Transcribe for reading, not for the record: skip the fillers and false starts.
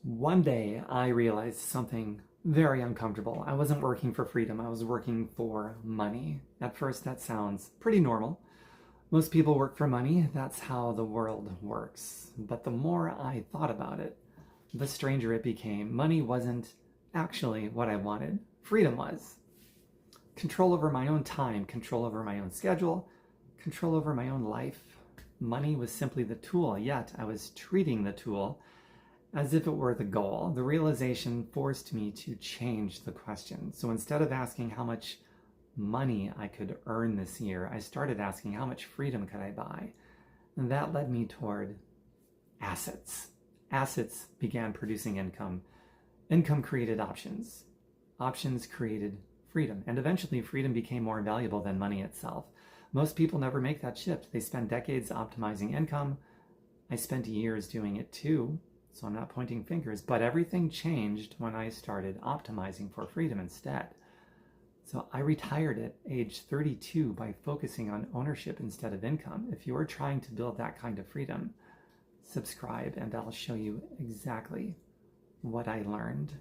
One day I realized something very uncomfortable. I wasn't working for freedom, I was working for money. At first, that sounds pretty normal. Most people work for money, that's how the world works. But the more I thought about it, the stranger it became. Money wasn't actually what I wanted, freedom was. Control over my own time, control over my own schedule, control over my own life. Money was simply the tool, yet I was treating the tool as if it were the goal. The realization forced me to change the question. So instead of asking how much money I could earn this year, I started asking how much freedom could I buy? And that led me toward assets. Assets began producing income. Income created options. Options created freedom. And eventually freedom became more valuable than money itself. Most people never make that shift. They spend decades optimizing income. I spent years doing it too. So I'm not pointing fingers, but everything changed when I started optimizing for freedom instead. So I retired at age 32 by focusing on ownership instead of income. If you are trying to build that kind of freedom, subscribe and I'll show you exactly what I learned.